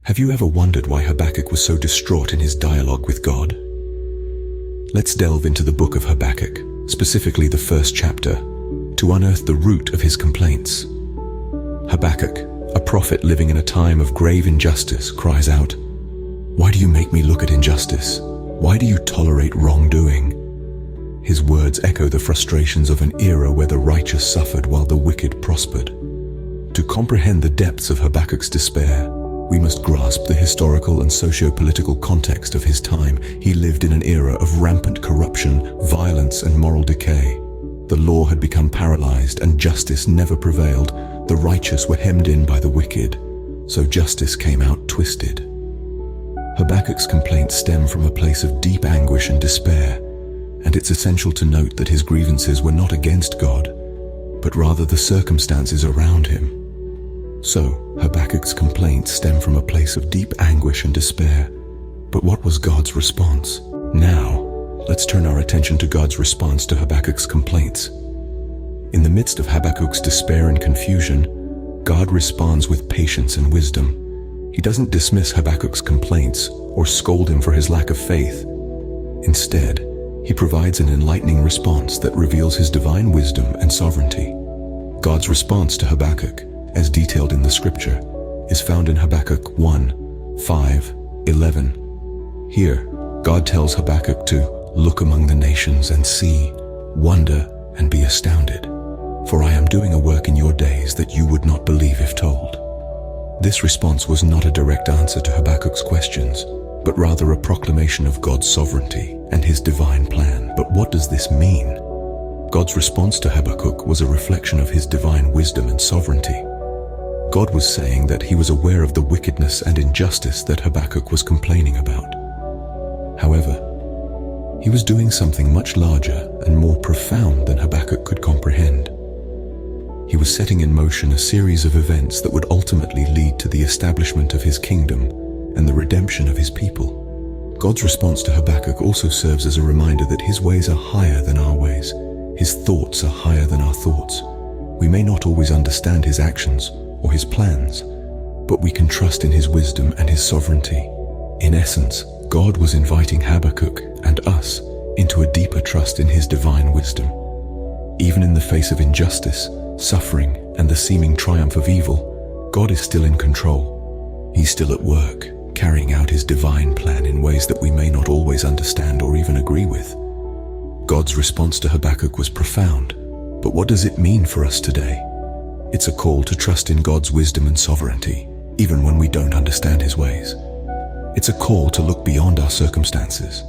Have you ever wondered why Habakkuk was so distraught in his dialogue with God? Let's delve into the book of Habakkuk, specifically the first chapter, to unearth the root of his complaints. Habakkuk, a prophet living in a time of grave injustice, cries out, "Why do you make me look at injustice? Why do you tolerate wrongdoing?" His words echo the frustrations of an era where the righteous suffered while the wicked prospered. To comprehend the depths of Habakkuk's despair, we must grasp the historical and socio-political context of his time. He lived in an era of rampant corruption, violence, and moral decay. The law had become paralyzed and justice never prevailed. The righteous were hemmed in by the wicked, so justice came out twisted. Habakkuk's complaints stem from a place of deep anguish and despair, and it's essential to note that his grievances were not against God, but rather the circumstances around him. So, Habakkuk's complaints stem from a place of deep anguish and despair. But what was God's response? Now, let's turn our attention to God's response to Habakkuk's complaints. In the midst of Habakkuk's despair and confusion, God responds with patience and wisdom. He doesn't dismiss Habakkuk's complaints or scold him for his lack of faith. Instead, he provides an enlightening response that reveals his divine wisdom and sovereignty. God's response to Habakkuk, as detailed in the scripture, is found in Habakkuk 1:5-11. Here, God tells Habakkuk to look among the nations and see, wonder and be astounded, for I am doing a work in your days that you would not believe if told. This response was not a direct answer to Habakkuk's questions, but rather a proclamation of God's sovereignty and his divine plan. But what does this mean? God's response to Habakkuk was a reflection of his divine wisdom and sovereignty. God was saying that he was aware of the wickedness and injustice that Habakkuk was complaining about. However, he was doing something much larger and more profound than Habakkuk could comprehend. He was setting in motion a series of events that would ultimately lead to the establishment of his kingdom and the redemption of his people. God's response to Habakkuk also serves as a reminder that his ways are higher than our ways. His thoughts are higher than our thoughts. We may not always understand his actions or his plans, but we can trust in his wisdom and his sovereignty. In essence, God was inviting Habakkuk and us into a deeper trust in his divine wisdom. Even in the face of injustice, suffering, and the seeming triumph of evil, God is still in control. He's still at work, carrying out his divine plan in ways that we may not always understand or even agree with. God's response to Habakkuk was profound, but what does it mean for us today? It's a call to trust in God's wisdom and sovereignty, even when we don't understand his ways. It's a call to look beyond our circumstances,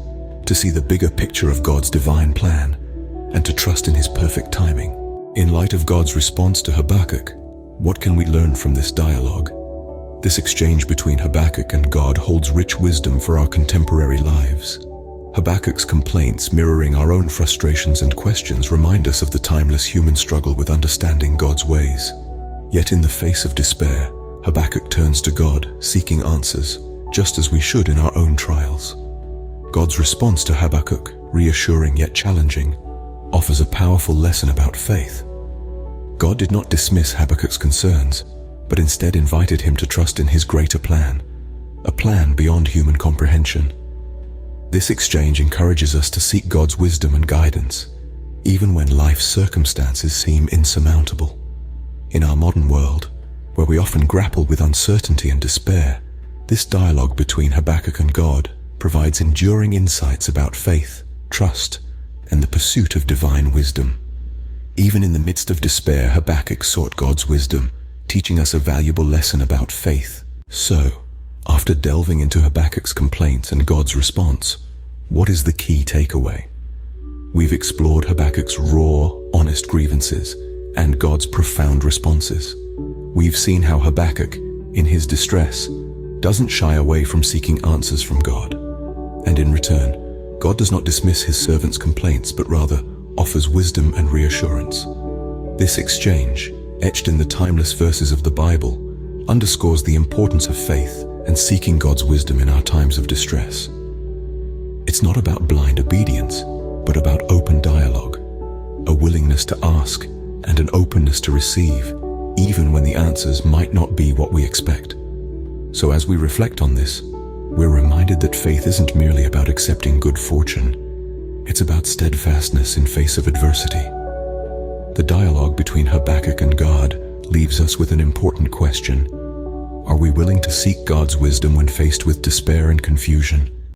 to see the bigger picture of God's divine plan, and to trust in his perfect timing. In light of God's response to Habakkuk, what can we learn from this dialogue? This exchange between Habakkuk and God holds rich wisdom for our contemporary lives. Habakkuk's complaints, mirroring our own frustrations and questions, remind us of the timeless human struggle with understanding God's ways. Yet in the face of despair, Habakkuk turns to God, seeking answers, just as we should in our own trials. God's response to Habakkuk, reassuring yet challenging, offers a powerful lesson about faith. God did not dismiss Habakkuk's concerns, but instead invited him to trust in his greater plan, a plan beyond human comprehension. This exchange encourages us to seek God's wisdom and guidance, even when life's circumstances seem insurmountable. In our modern world, where we often grapple with uncertainty and despair, this dialogue between Habakkuk and God provides enduring insights about faith, trust, and the pursuit of divine wisdom. Even in the midst of despair, Habakkuk sought God's wisdom, teaching us a valuable lesson about faith. So, after delving into Habakkuk's complaints and God's response, what is the key takeaway? We've explored Habakkuk's raw, honest grievances and God's profound responses. We've seen how Habakkuk, in his distress, doesn't shy away from seeking answers from God. And in return, God does not dismiss his servant's complaints, but rather offers wisdom and reassurance. This exchange, etched in the timeless verses of the Bible, underscores the importance of faith and seeking God's wisdom in our times of distress. It's not about blind obedience, but about open dialogue, a willingness to ask and an openness to receive, even when the answers might not be what we expect. So as we reflect on this, we're reminded that faith isn't merely about accepting good fortune. It's about steadfastness in face of adversity. The dialogue between Habakkuk and God leaves us with an important question. Are we willing to seek God's wisdom when faced with despair and confusion?